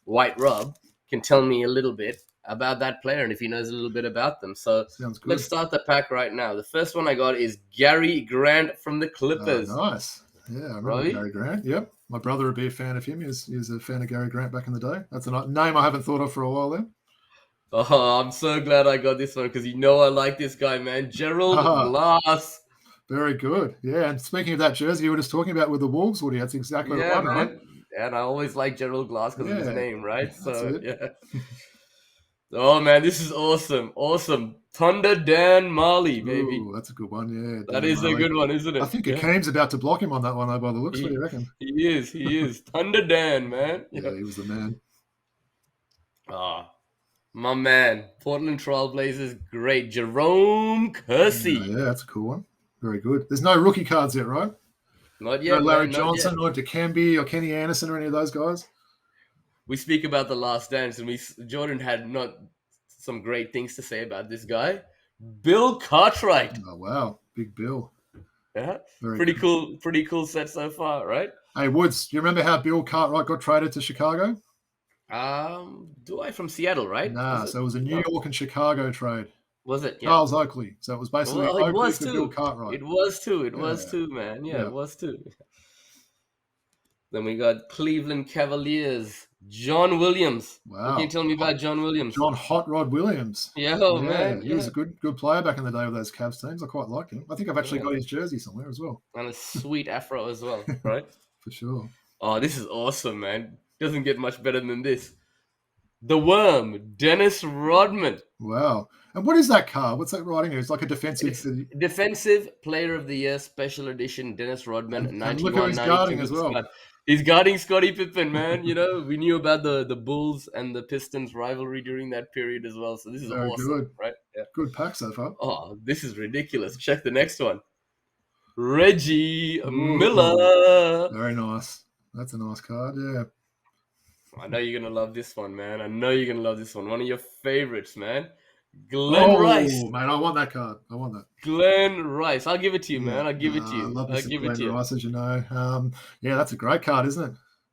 White Rob, can tell me a little bit about that player and if he knows a little bit about them. So let's start the pack right now. The first one I got is Gary Grant from the Clippers. Oh, nice. Yeah, I remember Gary Grant. Yep. My brother would be a fan of him. He was a fan of Gary Grant back in the day. That's a name I haven't thought of for a while then. Oh, I'm so glad I got this one because I like this guy, man. Gerald Glass. Very good. Yeah, and speaking of that jersey you were just talking about with the Wolves, Woody, that's exactly the one, right? And I always like Gerald Glass because of his name, right? So, yeah. Oh, man, this is awesome. Awesome. Thunder Dan Marley, baby. Ooh, that's a good one, yeah. That is a good one, isn't it? I think Akeem's about to block him on that one, though, by the looks. What do you reckon? He is. Thunder Dan, man. Yeah, he was the man. My man. Portland Trailblazers, great. Jerome Kersey. Yeah, that's a cool one. Very good. There's no rookie cards yet, right? Not yet. No Larry Johnson or Dikembe or Kenny Anderson or any of those guys? We speak about The Last Dance, and Jordan had not some great things to say about this guy. Bill Cartwright. Oh, wow. Big Bill. Yeah. Pretty cool set so far, right? Hey, Woods, do you remember how Bill Cartwright got traded to Chicago? From Seattle, right? Nah, so it was a New York and Chicago trade. Was it? Yeah. Charles Oakley. So it was basically Oakley for Bill Cartwright. It was too, man. Yeah, it was too. Then we got Cleveland Cavaliers. John Williams. Wow. What can you tell me about John Williams? John Hot Rod Williams. Man. He was a good player back in the day with those Cavs teams. I quite liked him. I think I've actually got his jersey somewhere as well. And a sweet afro as well, right? For sure. Oh, this is awesome, man. Doesn't get much better than this. The Worm, Dennis Rodman. Wow. And what is that card? What's that writing here? It's like a defensive. Defensive Player of the Year, Special Edition, Dennis Rodman, And look who 91, he's 92 guarding as with well. Scott. He's guarding Scottie Pippen, man. You know, we knew about the Bulls and the Pistons rivalry during that period as well. So this is Very awesome, good. right? Yeah. Good pack so far. Oh, this is ridiculous. Check the next one. Reggie Ooh, Miller. very nice. That's a nice card, yeah. I know you're going to love this one, man. I know you're going to love this one. One of your favorites, man. Glenn Rice. Oh, man, I want that card. I want that. Glenn Rice. I'll give it to you, man. I'll give it to you. I love I'll this give Glenn it to you. Rice, as you know. Yeah, that's a great card, isn't it?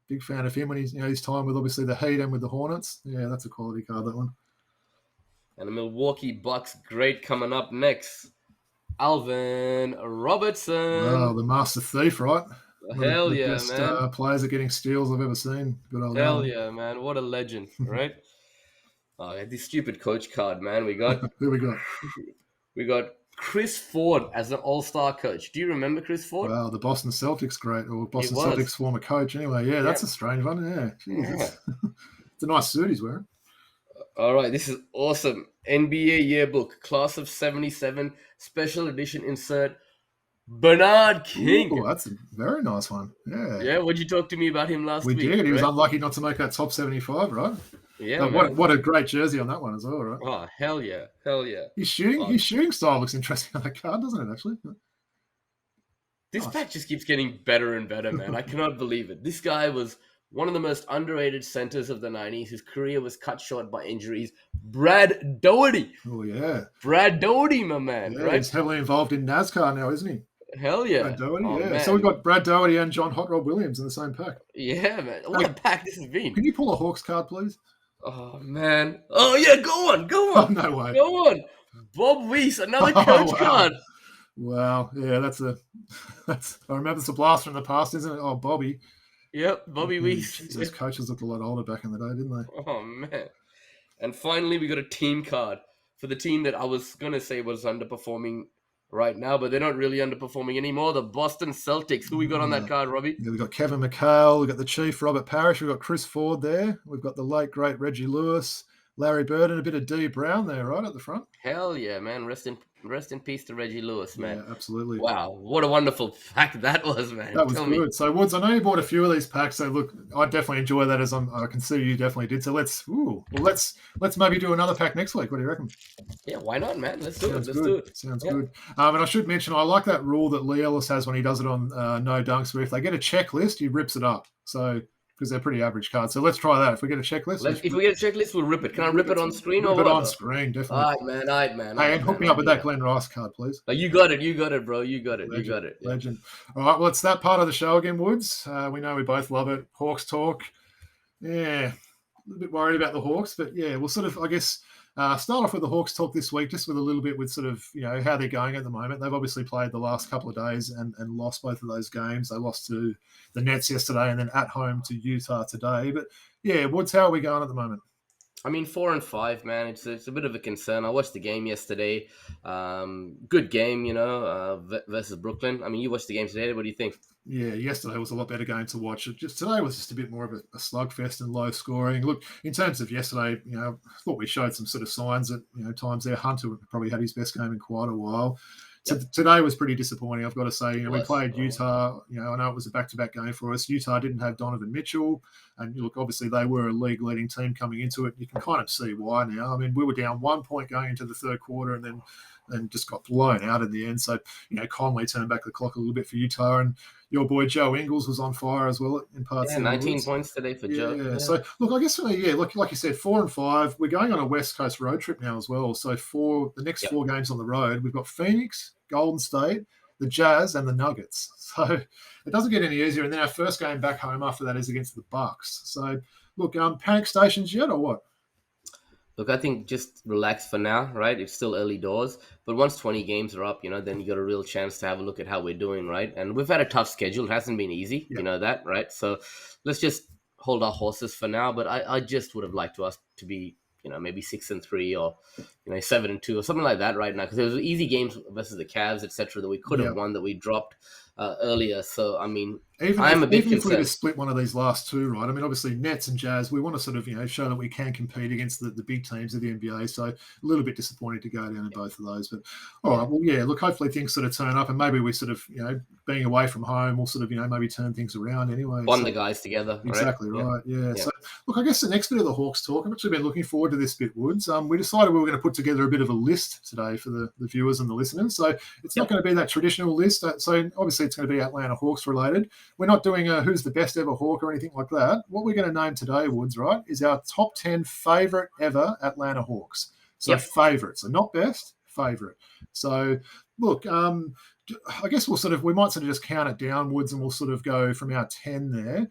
Big fan of him when he's his time with obviously the Heat and with the Hornets. Yeah, that's a quality card, that one. And the Milwaukee Bucks, great coming up next. Alvin Robertson. Oh, the master thief, right? Hell the yeah, best, man. Players at getting steals I've ever seen. Good old Hell Allen. yeah, man. What a legend, right? Oh, this stupid coach card, man. We got Who we got? we got Chris Ford as an all-star coach. Do you remember Chris Ford? Wow, the Boston Celtics great, or Boston was. Celtics former coach. Anyway, yeah, that's a strange one. Yeah, Jesus. It's a nice suit he's wearing. All right, this is awesome. NBA yearbook, class of 77, special edition insert. Bernard King. Ooh, that's a very nice one. Yeah. Yeah, what'd you talk to me about him last week? We did. He was right? unlucky not to make that top 75, right? Yeah. What a great jersey on that one as well, right? Oh, hell yeah. Hell yeah. His shooting style looks interesting on that card, doesn't it, actually? This pack just keeps getting better and better, man. I cannot believe it. This guy was one of the most underrated centers of the 90s. His career was cut short by injuries. Brad Doherty. Oh, yeah. Brad Doherty, my man. Yeah, right? he's heavily involved in NASCAR now, isn't he? Hell yeah. Brad Doherty, oh, yeah. Man. So we've got Brad Doherty and John Hot Rod Williams in the same pack. Yeah, man. What a pack this has been. Can you pull a Hawks card, please? Oh, man. Oh, yeah, go on. Oh, no way. Go on. Bob Weiss, another coach card. Wow. Yeah, that's I remember it's a blast from the past, isn't it? Oh, Bobby. Yep, Bobby Weiss. Those coaches looked a lot older back in the day, didn't they? Oh, man. And finally, we got a team card for the team that I was going to say was underperforming right now, but they're not really underperforming anymore. The Boston Celtics. Who we got on that card, Robbie? Yeah, we've got Kevin McHale. We've got the Chief, Robert Parrish. We've got Chris Ford there. We've got the late, great Reggie Lewis, Larry Bird, and a bit of D. Brown there, right, at the front. Hell yeah, man. Rest in peace to Reggie Lewis, man. Yeah, absolutely. Wow, what a wonderul pack that was, man. That was good. So, Woods, I know you bought a few of these packs. So, look, I definitely enjoy that, as I can see you definitely did. So, let's maybe do another pack next week. What do you reckon? Yeah, why not, man? Let's do it. Sounds good. And I should mention, I like that rule that Lee Ellis has when he does it on No Dunks, where if they get a checklist, he rips it up. So, because they're pretty average cards. So let's try that. If we get a checklist. If we get a checklist, we'll rip it. Can I rip it on screen or what? Rip it on screen, definitely. All right, man. Hey, and hook me up with that Glenn Rice card, please. You got it, bro. You got it. Legend. All right, well, it's that part of the show again, Woods. We know we both love it. Hawks talk. Yeah, a little bit worried about the Hawks, but yeah, we'll sort of, I guess, start off with the Hawks talk this week, just with a little bit with sort of, how they're going at the moment. They've obviously played the last couple of days and lost both of those games. They lost to the Nets yesterday and then at home to Utah today. But yeah, Woods, how are we going at the moment? I mean, 4-5, man. It's a bit of a concern. I watched the game yesterday. Good game, versus Brooklyn. I mean, you watched the game today. What do you think? Yeah, yesterday was a lot better game to watch. Today was just a bit more of a slugfest and low scoring. Look, in terms of yesterday, I thought we showed some sort of signs at times there. Hunter probably had his best game in quite a while. So today was pretty disappointing, I've got to say. We played Utah. I know it was a back-to-back game for us. Utah didn't have Donovan Mitchell. And look, obviously they were a league-leading team coming into it. You can kind of see why now. I mean, we were down 1 point going into the third quarter and then just got blown out in the end. So, Conley turned back the clock a little bit for Utah. And your boy Joe Ingles was on fire as well in parts. Yeah, 19 points today for Joe. Yeah. So, look, I guess, look, like you said, 4-5. We're going on a West Coast road trip now as well. So, for the next 4 games on the road, we've got Phoenix, Golden State, the Jazz, and the Nuggets. So, it doesn't get any easier. And then our first game back home after that is against the Bucks. So, look, panic stations yet or what? Look, I think just relax for now, right? It's still early doors. But once 20 games are up, then you got a real chance to have a look at how we're doing, right? And we've had a tough schedule. It hasn't been easy, you know that, right? So let's just hold our horses for now. But I just would have liked us to be, maybe 6-3 or 7-2 or something like that right now, because there was easy games versus the Cavs, etc., that we could have won that we dropped earlier. So I mean, I'm a bit even if we were to concerned. split one of these last two, right? I mean, obviously Nets and Jazz, we want to sort of show that we can compete against the big teams of the NBA. So a little bit disappointed to go down in both of those, but all right. Well, yeah. Look, hopefully things sort of turn up, and maybe we sort of being away from home will sort of maybe turn things around anyway. Bond the guys together, exactly right. Yeah. Yeah. So look, I guess the next bit of the Hawks talk, I've actually been looking forward to this bit, Woods. We decided we were going to put together a bit of a list today for the viewers and the listeners. So it's not going to be that traditional list. So obviously it's going to be Atlanta Hawks related. We're not doing who's the best ever Hawk or anything like that. What we're going to name today, Woods, right, is our top 10 favorite ever Atlanta Hawks. So favorite, so not best, favorite. So look, I guess we might sort of just count it downwards, and we'll sort of go from our 10 there.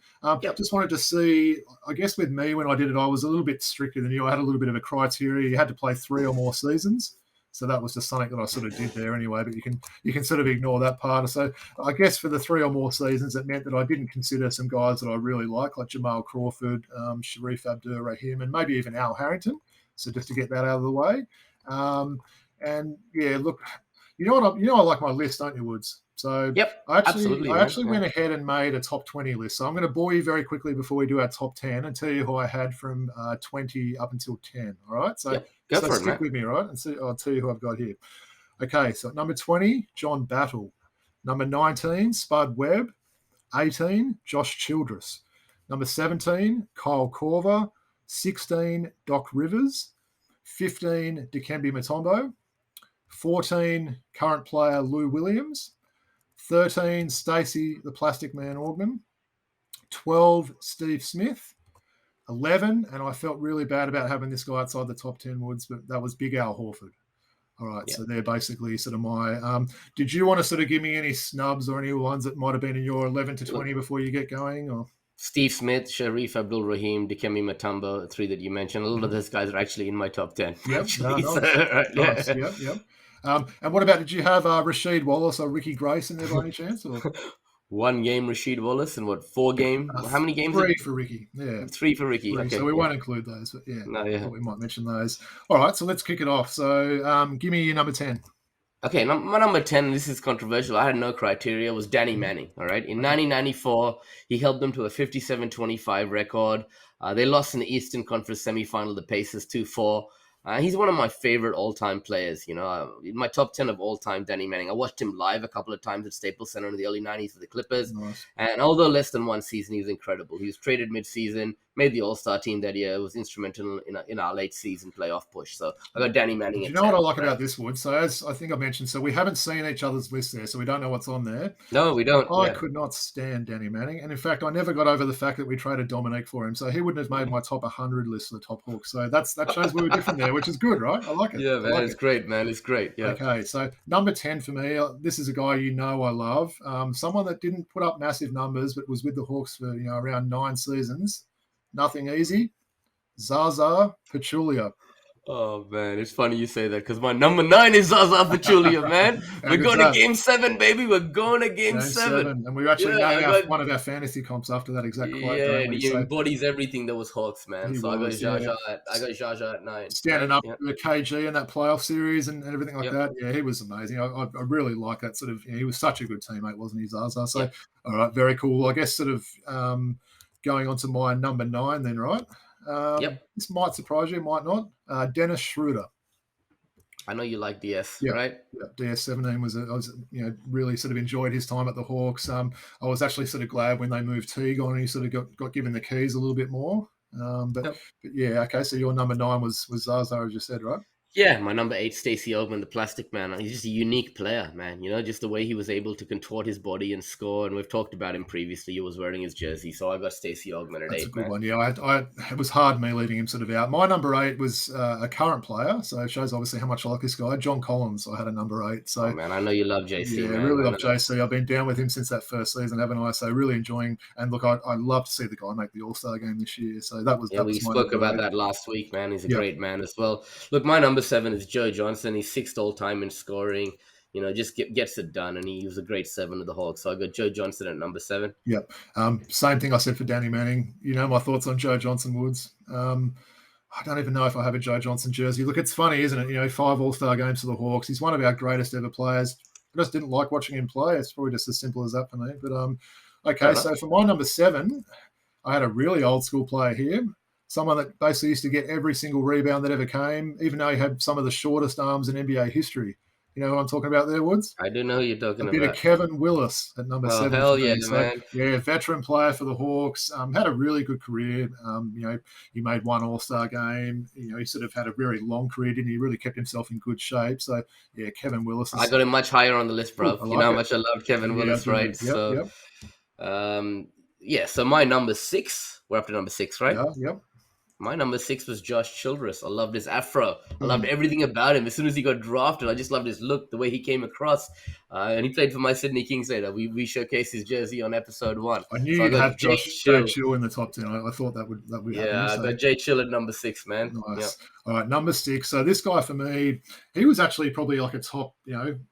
Just wanted to see, I guess with me when I did it, I was a little bit stricter than you. I had a little bit of a criteria. You had to play 3 or more seasons. So that was just something that I sort of did there anyway, but you can sort of ignore that part. So I guess for the 3 or more seasons, it meant that I didn't consider some guys that I really like Jamaal Crawford, Sharif Abdur-Rahim, and maybe even Al Harrington. So just to get that out of the way. And yeah, look, I like my list, don't you, Woods? So I actually went ahead and made a top 20 list. So I'm going to bore you very quickly before we do our top 10 and tell you who I had from 20 up until 10. All right. So stick with me, right? And see, I'll tell you who I've got here. Okay. So number 20, John Battle. Number 19, Spud Webb. 18, Josh Childress. Number 17, Kyle Korver. 16, Doc Rivers. 15, Dikembe Mutombo. 14, current player Lou Williams. 13, Stacey the Plastic Man Orgman. 12, Steve Smith. 11, and I felt really bad about having this guy outside the top 10, Woods, but that was Big Al Horford. All right, so they're basically sort of my did you want to sort of give me any snubs or any ones that might have been in your 11 to 20 before you get going? Or Steve Smith, Sharif Abdul-Rahim, Dikembe Mutombo, 3 that you mentioned. A lot of those guys are actually in my top 10. Yep. Nice. Yep. And what about, did you have Rasheed Wallace or Ricky Grace in there by any chance? Or? 1 game Rasheed Wallace and 4 games? How many games? 3 for Ricky. Yeah. 3 for Ricky. 3, okay. So we won't include those, but we might mention those. All right, so let's kick it off. So give me your number 10. Okay, my number 10, this is controversial. I had no criteria, was Danny Manning, all right? In 1994, he helped them to a 57-25 record. They lost in the Eastern Conference semifinal, the Pacers 2-4. He's one of my favorite all-time players, in my top 10 of all-time, Danny Manning. I watched him live a couple of times at Staples Center in the early 90s for the Clippers. Nice. And although less than 1 season, he was incredible. He was traded mid-season, made the All-Star team that year, was instrumental in our late-season playoff push. So I got Danny Manning. You know what I like about this, Wood? So as I think I mentioned, so we haven't seen each other's list there, so we don't know what's on there. No, we don't. I could not stand Danny Manning. And in fact, I never got over the fact that we traded Dominique for him. So he wouldn't have made my top 100 list of the top Hawks. So that shows we were different there, which is good, right? I like it. Yeah, man, it's great, man. It's great. Yeah. Okay, so number 10 for me, this is a guy I love. Someone that didn't put up massive numbers, but was with the Hawks for around 9 seasons. Nothing easy. Zaza Pachulia. Oh, man, it's funny you say that because my number 9 is Zaza Pachulia, man. We're going to Game 7, baby. We're going to Game 7. And we actually named one of our fantasy comps after that exact quote. Yeah, and he embodies everything that was Hawks, man. So I got Jaja at 9. Standing up with KG in that playoff series and everything like that. Yeah, he was amazing. I really like that sort of, he was such a good teammate, wasn't he, Zaza? So, all right, very cool. I guess sort of going on to my number 9 then, right? This might surprise you, might not. Dennis Schroeder. I know you like DS, right? Yeah, DS-17 I was really sort of enjoyed his time at the Hawks. I was actually sort of glad when they moved Teague on and he sort of got given the keys a little bit more. But yeah, okay. So your number 9 was Zaza, as you said, right? Yeah, my number 8, Stacey Ogman, the Plastic Man. He's just a unique player, man. Just the way he was able to contort his body and score. And we've talked about him previously. He was wearing his jersey. So I got Stacey Ogman at 8. That's a good one. Yeah, it was hard me leaving him sort of out. My number 8 was a current player. So it shows obviously how much I like this guy. John Collins, I had a number 8. So, man, I know you love JC. Yeah, man. I really love JC. I've been down with him since that first season, haven't I? So really enjoying. And look, I love to see the guy make the All-Star game this year. So that was. Yeah, we spoke about that last week, man. He's a great man as well. Look, my number 7 is Joe Johnson. He's 6th all-time in scoring. Just gets it done, and he was a great 7 of the Hawks. So I got Joe Johnson at number 7. Yep. Same thing I said for Danny Manning. My thoughts on Joe Johnson, Woods. I don't even know if I have a Joe Johnson jersey. Look, it's funny, isn't it? 5 All-Star games for the Hawks. He's one of our greatest ever players. I just didn't like watching him play. It's probably just as simple as that for me. But okay, so for my number 7, I had a really old school player here. Someone that basically used to get every single rebound that ever came, even though he had some of the shortest arms in NBA history. You know what I'm talking about there, Woods? I do know who you're talking A bit about. of Kevin Willis at number 7 hell for me. yeah, So, man. yeah, veteran player for the Hawks. Had a really good career. He made one All-Star game. He sort of had a very long career, didn't he? He really kept himself in good shape. So, yeah, Kevin Willis. I got him much higher on the list, bro. Ooh, You know how much I love Kevin Willis, right? Yep. So my number 6, we're up to number 6, right? Yeah, yep. My number 6 was Josh Childress. I loved his afro. I loved everything about him. As soon as he got drafted, I just loved his look, the way he came across. And he played for my Sydney Kings later. We showcased his jersey on episode 1. I knew you'd have Jay Chill in the top 10. I thought that would happen. Yeah, I got Jay Chill at number 6, man. Nice. Yeah. All right, number 6. So this guy for me, he was actually probably like a top,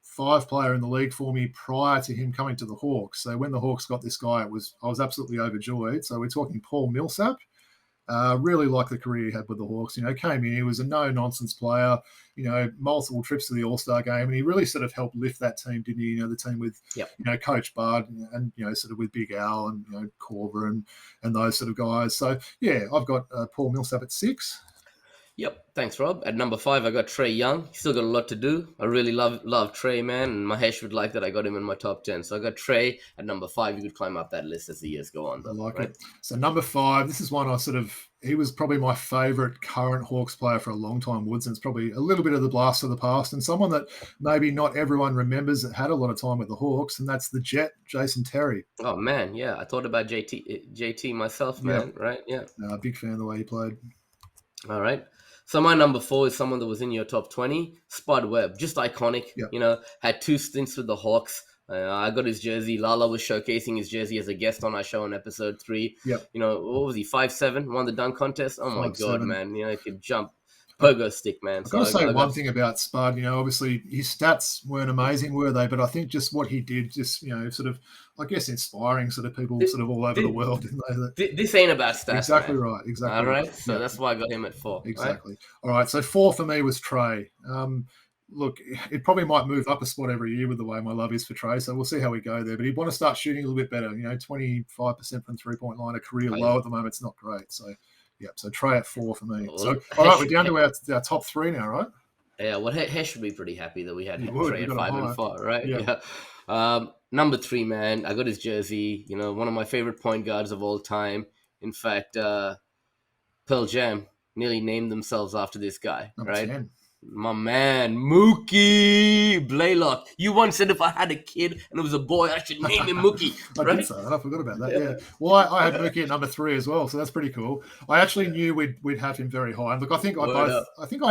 5 player in the league for me prior to him coming to the Hawks. So when the Hawks got this guy, I was absolutely overjoyed. So we're talking Paul Millsap. Really liked the career he had with the Hawks. Came in, he was a no-nonsense player, multiple trips to the All-Star game, and he really sort of helped lift that team, didn't he? The team with, Coach Bud and, sort of with Big Al and, Korver and those sort of guys. So, yeah, I've got Paul Millsap at 6. Yep. Thanks, Rob. At number 5, I got Trae Young. He's still got a lot to do. I really love Trae, man. And Mahesh would like that I got him in my top 10. So I got Trae at number 5. You could climb up that list as the years go on, though. I like it. So number 5, this is one he was probably my favorite current Hawks player for a long time, Woods. And it's probably a little bit of the blast of the past and someone that maybe not everyone remembers that had a lot of time with the Hawks. And that's the Jet, Jason Terry. Oh, man. Yeah. I thought about JT myself, man. Right. Yeah. Big fan of the way he played. All right. So my number 4 is someone that was in your top 20, Spud Webb, just iconic. Yep. Had 2 stints with the Hawks. I got his jersey. Lala was showcasing his jersey as a guest on our show in episode 3. Yep. What was he? 5'7", won the dunk contest. Oh my 5'7". God, man! He could jump, pogo stick, man. I've got to say one thing about Spud. Obviously his stats weren't amazing, were they? But I think just what he did, just sort of, I guess, inspiring sort of people sort of all over the world. Didn't they? This ain't about stats. Exactly man. Right. Exactly. All right. So that's why I got him at 4. Exactly. Right? All right. So 4 for me was Trae. Look, it probably might move up a spot every year with the way my love is for Trae. So we'll see how we go there. But he'd want to start shooting a little bit better. 25% from 3-point line, a career low at the moment. It's not great. So, yeah. So Trae at 4 for me. So, all right, we're down to our top 3 now, right? Yeah. Well, Hesh would be pretty happy that we had Trae at 5 and 4, right? Yeah. Number 3, man. I got his jersey. One of my favorite point guards of all time. In fact, Pearl Jam nearly named themselves after this guy, Number right? 10. My man, Mookie Blaylock. You once said if I had a kid and it was a boy, I should name him Mookie. I did say that. I forgot about that. Yeah. Well, I had Mookie at number 3 as well, so that's pretty cool. I actually knew we'd have him very high. And look, I think I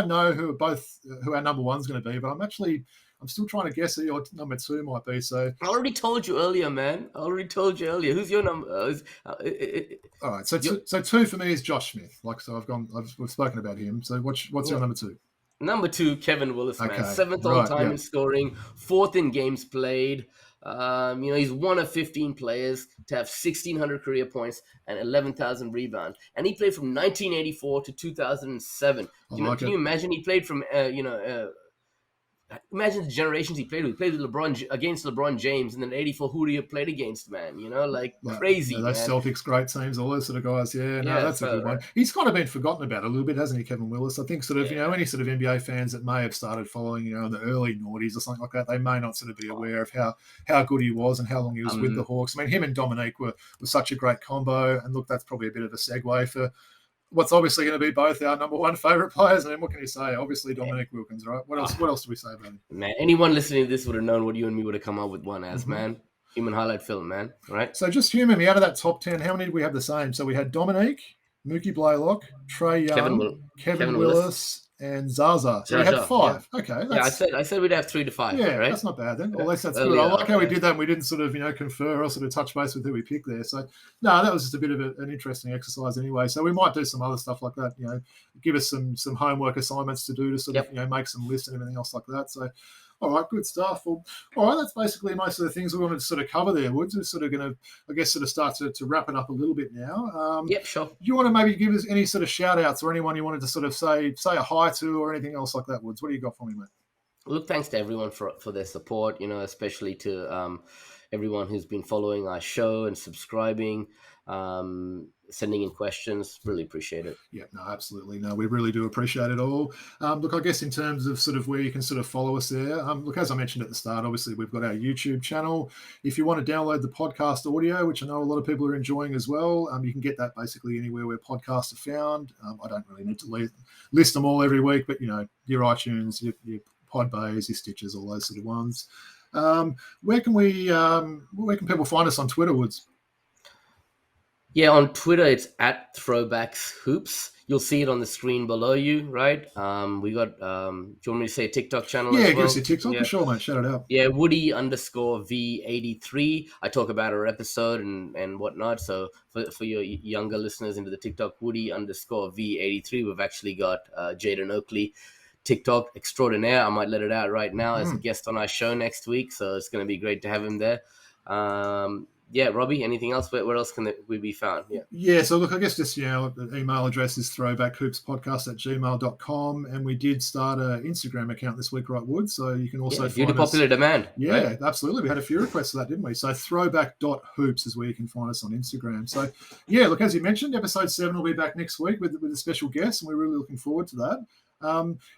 know who our number 1's going to be, but I'm still trying to guess who your number 2 might be. So I already told you earlier, man. Who's your number? All right. So 2 for me is Josh Smith. We've spoken about him. So what's your number 2? Number 2, Kevin Willis, man. Okay. 7th all time in scoring, 4th in games played. He's one of 15 players to have 1,600 career points and 11,000 rebounds. And he played from 1984 to 2007. Can you imagine? He played from, imagine the generations he played with. He played with against LeBron James, and then 84, who he played against, man. Crazy, those man. Celtics great teams, all those sort of guys. That's a good one. He's kind of been forgotten about a little bit, hasn't he, Kevin Willis? I think any sort of NBA fans that may have started following, in the early noughties or something like that, they may not sort of be aware of how good he was and how long he was with the Hawks. I mean, him and Dominique were such a great combo, and look, that's probably a bit of a segue for what's obviously going to be both our number 1 favorite players. And then what can you say? Obviously, Dominique Wilkins, right? What else do we say about him? Man, anyone listening to this would have known what you and me would have come up with one as, man. Human highlight film, man. Right? So just human me, out of that top 10, how many did we have the same? So we had Dominique, Mookie Blaylock, Trae Young, Kevin Willis, and Zaza. So we had 5. Yeah. Okay. I said we'd have 3 to 5. Yeah, right? That's not bad then. Well, at least that's good. I like how we did that and we didn't sort of, confer or sort of touch base with who we picked there. So, no, that was just a bit of an interesting exercise anyway. So we might do some other stuff like that, give us some homework assignments to do to sort of, make some lists and everything else like that. So, All right, good stuff. Well, all right, that's basically most of the things we wanted to sort of cover there, Woods. We're sort of going to, I guess, sort of start to wrap it up a little bit now. Yep, sure. Do you want to maybe give us any sort of shout outs or anyone you wanted to sort of say a hi to or anything else like that, Woods? What do you got for me, mate? Look, thanks to everyone for their support, especially to everyone who's been following our show and subscribing, sending in questions. Really appreciate it. Yeah, no, absolutely. No, we really do appreciate it all. Look, I guess in terms of sort of where you can sort of follow us there, look, as I mentioned at the start, obviously we've got our YouTube channel. If you want to download the podcast audio, which I know a lot of people are enjoying as well, you can get that basically anywhere where podcasts are found. I don't really need to list them all every week, but, your iTunes, your Podbays, your Stitches, all those sort of ones. Where can people find us on Twitter, Woods? Yeah, on Twitter, it's at Throwback Hoops. You'll see it on the screen below you, right? We got, do you want me to say TikTok channel as well? Yeah, give us your TikTok for sure, mate. Shout it out. Yeah, Woody_V83. I talk about our episode and whatnot. So for your younger listeners into the TikTok, Woody_V83. We've actually got Jaden Oakley, TikTok extraordinaire. I might let it out right now as a guest on our show next week. So it's going to be great to have him there. Yeah, Robbie, anything else? Where else can we be found? Yeah, so look, I guess just, the email address is throwbackhoopspodcast@gmail.com. And we did start an Instagram account this week, right, Wood? So you can also due to popular demand. Yeah, right? Absolutely. We had a few requests for that, didn't we? So throwback.hoops is where you can find us on Instagram. So, yeah, look, as you mentioned, episode 7 will be back next week with a special guest, and we're really looking forward to that.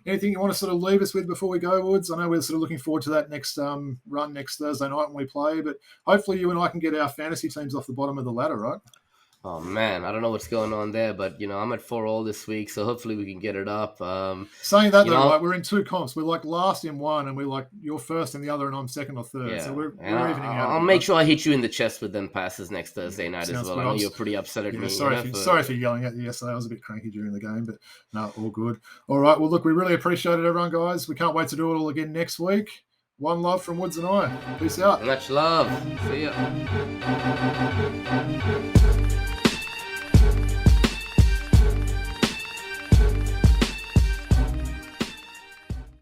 Anything you want to sort of leave us with before we go, Woods? I know we're sort of looking forward to that next run next Thursday night when we play, but hopefully you and I can get our fantasy teams off the bottom of the ladder, right? Oh, man, I don't know what's going on there, but, I'm at 4-all this week, so hopefully we can get it up. Saying that, though, right, we're in 2 comps. We're like last in one, and we're like you're first in the other, and I'm second or third. Yeah. So we're evening out. I'll make sure I hit you in the chest with them passes next Thursday night as well. I know you're pretty upset at me. Sorry for yelling at you yesterday. I was a bit cranky during the game, but no, all good. All right, well, look, we really appreciate it, everyone, guys. We can't wait to do it all again next week. One love from Woods and I. Peace out. Much love. See ya.